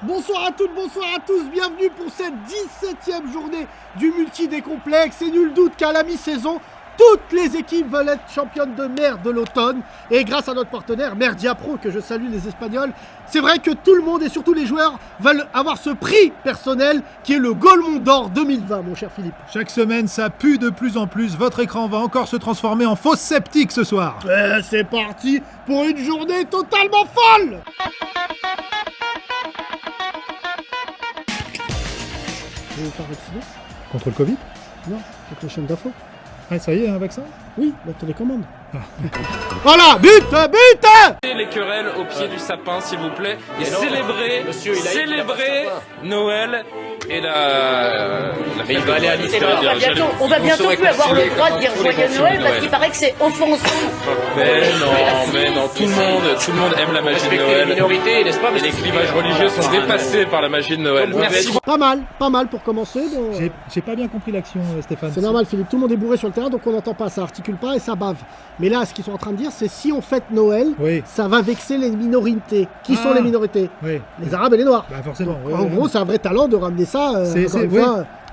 Bonsoir à toutes, bonsoir à tous, bienvenue pour cette 17e journée du multi-décomplexe. Et nul doute qu'à la mi-saison, toutes les équipes veulent être championnes de mer de l'automne. Et grâce à notre partenaire Merdia Pro, que je salue les Espagnols, c'est vrai que tout le monde et surtout les joueurs veulent avoir ce prix personnel qui est le Golemon d'Or 2020, mon cher Philippe. Chaque semaine, ça pue de plus en plus. Votre écran va encore se transformer en fosse septique ce soir. Et c'est parti pour une journée totalement folle. Vous voulez vous faire vacciner? Contre le Covid? Non, avec la chaîne d'info. Ah, ça y est, un vaccin? Oui, la télécommande. Voilà, but. Les querelles au pied du sapin, s'il vous plaît, et célébrer Noël et la il va aller à l'histoire. On va bientôt plus avoir le droit de dire joyeux Noël parce qu'il paraît que c'est offensant. Mais non, tout le monde aime la magie de Noël. Les minorités, n'est-ce pas? Et les clivages religieux sont dépassés par la magie de Noël. Merci. Pas mal pour commencer. Donc... J'ai pas bien compris l'action, Stéphane. C'est normal, Philippe. Tout le monde est bourré sur le terrain, donc on n'entend pas, ça articule pas et ça bave. Mais là, ce qu'ils sont en train de dire, c'est si on fête Noël, ça va vexer les minorités. Qui sont les minorités? Les Arabes et les Noirs. Bah forcément. Donc, en gros, c'est un vrai talent de ramener ça. C'est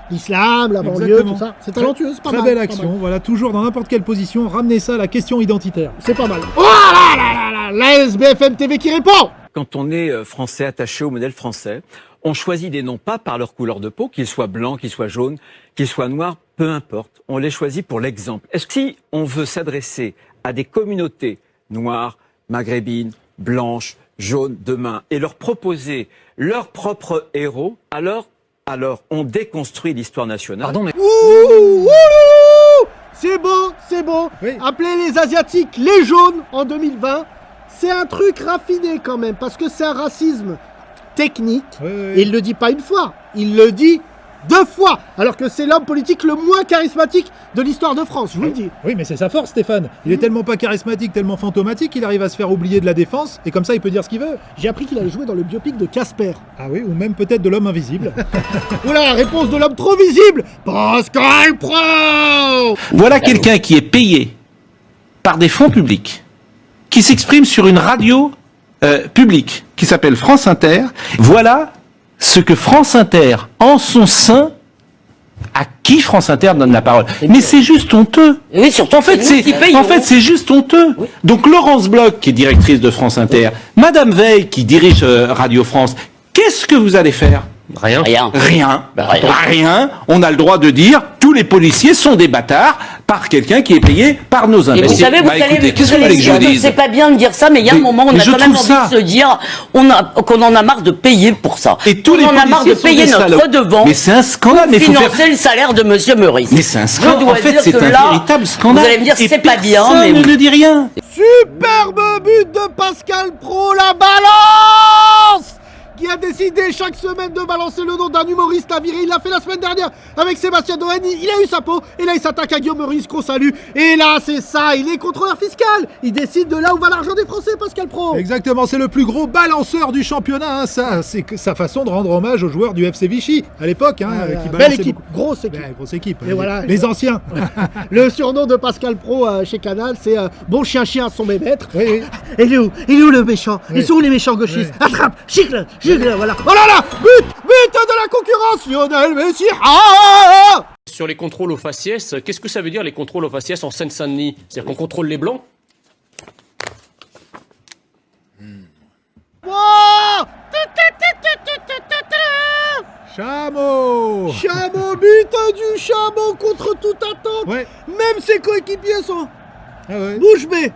l'islam, la banlieue, tout ça. C'est talentueux, c'est pas mal. Très belle action. Voilà, toujours dans n'importe quelle position, ramenez ça à la question identitaire. C'est pas mal. Oh là là, la SBFM TV qui répond. Quand on est français, attaché au modèle français, on choisit des noms pas par leur couleur de peau, qu'ils soient blancs, qu'ils soient jaunes, qu'ils soient noirs, peu importe. On les choisit pour l'exemple. Est-ce que si on veut s'adresser à des communautés noires, maghrébines, blanches, jaunes demain et leur proposer leur propre héros, alors on déconstruit l'histoire nationale. Pardon, mais... C'est beau. Oui. Appelez les Asiatiques les jaunes en 2020. C'est un truc raffiné quand même, parce que c'est un racisme technique. Et il le dit pas une fois, il le dit 2 fois, alors que c'est l'homme politique le moins charismatique de l'histoire de France, je vous le dis. Oui, mais c'est sa force, Stéphane. Il est tellement pas charismatique, tellement fantomatique, qu'il arrive à se faire oublier de la défense, et comme ça, il peut dire ce qu'il veut. J'ai appris qu'il allait jouer dans le biopic de Casper. Ah oui, ou même peut-être de l'homme invisible. Oula, réponse de l'homme trop visible, Pascal Pro. Voilà quelqu'un qui est payé par des fonds publics, qui s'exprime sur une radio publique, qui s'appelle France Inter. Voilà ce que France Inter, en son sein, à qui France Inter donne la parole. Mais c'est juste honteux. Oui, surtout en fait, c'est juste honteux. Oui. Donc Laurence Bloch, qui est directrice de France Inter, Madame Veil, qui dirige Radio France, qu'est-ce que vous allez faire? Rien. Rien. On a le droit de dire tous les policiers sont des bâtards par quelqu'un qui est payé par nos impôts. Et vous savez, qu'est-ce que vous voulez que je dise? C'est pas bien de dire ça, mais il y a un moment où on a quand même envie de se dire qu'on en a marre de payer pour ça. Et tous les on en a marre de payer notre redevance. Mais c'est un scandale. Pour financer le salaire de Monsieur Meurice. Mais c'est un scandale. En fait, c'est un véritable scandale. Vous allez me dire c'est pas bien, mais personne ne dit rien. Superbe but de Pascal Pro, la balance, qui a décidé chaque semaine de balancer le nom d'un humoriste à virer. Il l'a fait la semaine dernière avec Sébastien Toen. Il a eu sa peau et là il s'attaque à Guillaume Meurice qu'on salue. Et là c'est ça, il est contrôleur fiscal. Il décide de là où va l'argent des Français, Pascal Pro. Exactement, c'est le plus gros balanceur du championnat. Hein. Ça, c'est sa façon de rendre hommage aux joueurs du FC Vichy à l'époque. Qui belle équipe, grosse équipe. Ouais, grosse équipe. Et voilà, les anciens. Le surnom de Pascal Pro chez Canal, c'est bon chien à son maître. Oui. Il est où le méchant? Ils sont où les méchants gauchistes? Attrape, gicle, voilà. Oh là là, but de la concurrence, Lionel Messi. Sur les contrôles aux faciès, qu'est-ce que ça veut dire les contrôles aux faciès en Seine-Saint-Denis? C'est-à-dire qu'on contrôle les blancs? Chameau, but du Chameau contre toute attente. Même ses coéquipiers sont... Bouche bée.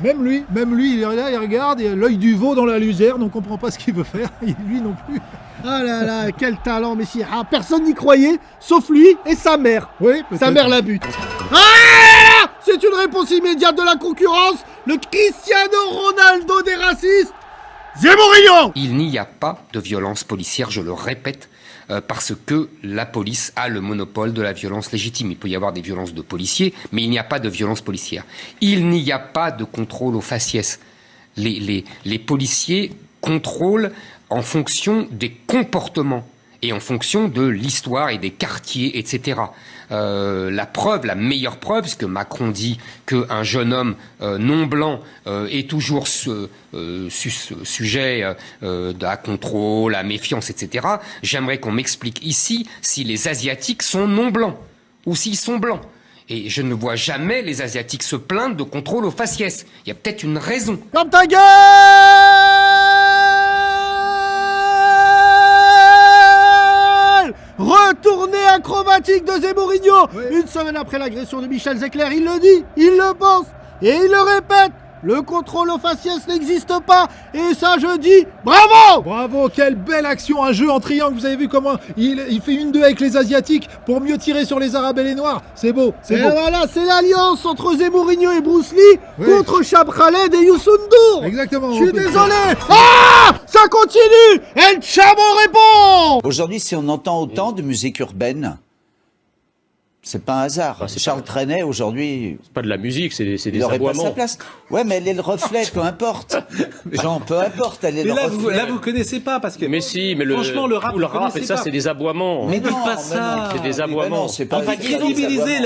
Même lui, il est là, il regarde, il a l'œil du veau dans la luzerne, on comprend pas ce qu'il veut faire, lui non plus. Ah là là, quel talent, Messi. Personne n'y croyait, sauf lui et sa mère. Sa mère la bute. C'est une réponse immédiate de la concurrence, le Cristiano Ronaldo des racistes, Zemourinho. Il n'y a pas de violence policière, je le répète, parce que la police a le monopole de la violence légitime. Il peut y avoir des violences de policiers, mais il n'y a pas de violence policière. Il n'y a pas de contrôle aux faciès. Les policiers contrôlent en fonction des comportements et en fonction de l'histoire et des quartiers, etc. La meilleure preuve, ce que Macron dit qu'un jeune homme non blanc est toujours sujet à contrôle, à méfiance, etc. J'aimerais qu'on m'explique ici si les Asiatiques sont non blancs ou s'ils sont blancs. Et je ne vois jamais les Asiatiques se plaindre de contrôle aux faciès. Il y a peut-être une raison. Comme ta gueule! Retournée acrobatique de Zé-Mourinho. Une semaine après l'agression de Michel Zecler, il le dit, il le pense et il le répète. Le contrôle aux faciès n'existe pas. Et ça, je dis bravo! Bravo, quelle belle action, un jeu en triangle. Vous avez vu comment il fait 1-2 avec les Asiatiques pour mieux tirer sur les Arabes et les Noirs. C'est beau, c'est beau. Et voilà, c'est l'alliance entre Zé-Mourinho et Bruce Lee contre Chab Khaled et Youssou N'Dour. Exactement. Je suis désolé. Ah! Ça continue. El Chamo répond. Aujourd'hui, si on entend autant de musique urbaine, c'est pas un hasard. Charles Trenet, aujourd'hui... C'est pas de la musique, c'est des il aurait pas aboiements. sa place. Ouais, mais elle est le reflet, peu importe. Jean, peu importe, elle est Mais le reflet. là, vous connaissez pas, parce que... Mais si, mais franchement, le rap, et ça, c'est des aboiements. Mais dites pas mais ça. C'est des aboiements. C'est pas On va crédibiliser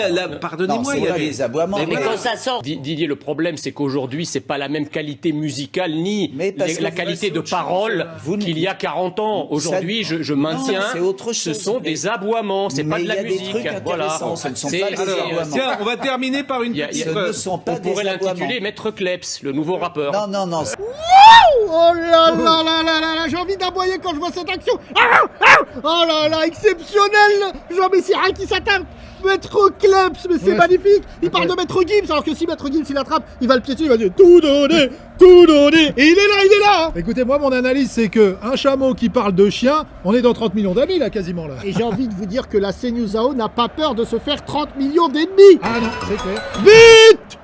pardonnez-moi, il y avait des aboiements. Mais quand ça sort... Didier, le problème, c'est qu'aujourd'hui, c'est pas la même qualité musicale, ni la qualité de parole qu'il y a 40 ans. Aujourd'hui, je maintiens, ce sont des aboiements, c'est pas de la musique. Voilà. Tiens, on va terminer par une petite... Ce ne sont pas On pourrait des aboiements. l'intituler Maître Kleps, le nouveau rappeur. Non. Oh là là là là là là, j'ai envie d'aboyer quand je vois cette action. Oh là là, exceptionnel. Jean Messirat qui s'attaque. Maître Kleps, mais c'est magnifique. Il parle de Maître Gims, alors que si Maître Gims il attrape, il va le piétiner, il va dire tout donner, tout donner. Et il est là. Écoutez, moi, mon analyse, c'est que un chameau qui parle de chien, on est dans 30 millions d'amis, là, quasiment, là. Et j'ai envie de vous dire que la CNews n'a pas peur de se faire 30 millions d'ennemis. Ah non, c'est clair. Vite,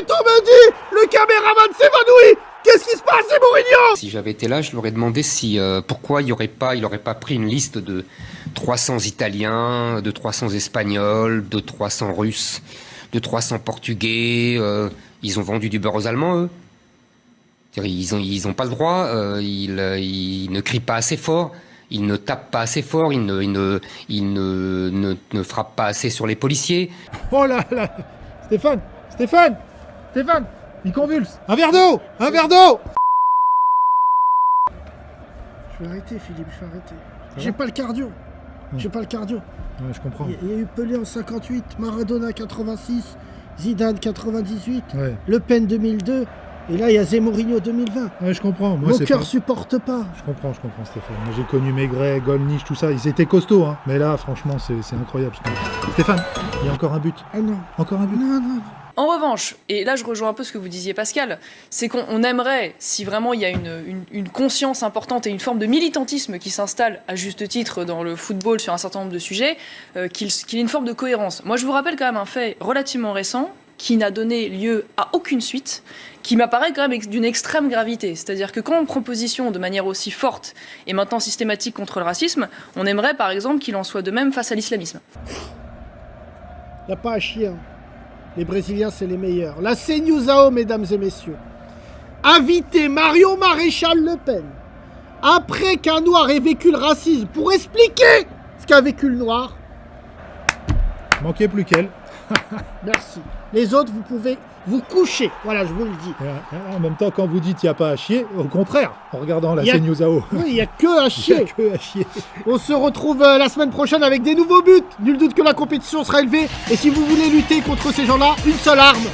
on me dit, le caméraman s'évanouit. Qu'est-ce qui se passe, c'est Mourinho? Si j'avais été là, je lui aurais demandé pourquoi il aurait pas pris une liste de 300 Italiens, de 300 Espagnols, de 300 Russes, de 300 Portugais. Ils ont vendu du beurre aux Allemands, eux. Ils ont pas le droit. Ils ne crient pas assez fort. Ils ne tapent pas assez fort. Ils ne frappent pas assez sur les policiers. Oh là là. Stéphane, il convulse. Un verre d'eau. Je vais arrêter, Philippe, J'ai pas le cardio. Ouais, je comprends. Il y a eu Pelé en 58, Maradona 86, Zidane 98, Le Pen 2002, et là il y a Zé-Mourinho 2020. Ouais, je comprends. Moi, Mon cœur supporte pas. Je comprends, Stéphane. Moi, j'ai connu Maigret, Gollnisch, tout ça. Ils étaient costauds, hein. Mais là, franchement, c'est incroyable. Stéphane, il y a encore un but. Ah non. Encore un but. Non. En revanche, et là je rejoins un peu ce que vous disiez Pascal, c'est qu'on aimerait, si vraiment il y a une conscience importante et une forme de militantisme qui s'installe à juste titre dans le football sur un certain nombre de sujets, qu'il y ait une forme de cohérence. Moi je vous rappelle quand même un fait relativement récent qui n'a donné lieu à aucune suite, qui m'apparaît quand même d'une extrême gravité. C'est-à-dire que quand on prend position de manière aussi forte et maintenant systématique contre le racisme, on aimerait par exemple qu'il en soit de même face à l'islamisme. Y a pas à chier. Les Brésiliens, c'est les meilleurs. La CNews, mesdames et messieurs. Inviter Marion Maréchal Le Pen, après qu'un noir ait vécu le racisme, pour expliquer ce qu'a vécu le noir. Manquait plus qu'elle. Merci. Les autres, vous pouvez vous coucher. Voilà, je vous le dis. En même temps, quand vous dites il n'y a pas à chier, au contraire, en regardant la CNews AO. Oui, il n'y a que à chier. On se retrouve la semaine prochaine avec des nouveaux buts. Nul doute que la compétition sera élevée. Et si vous voulez lutter contre ces gens-là, une seule arme,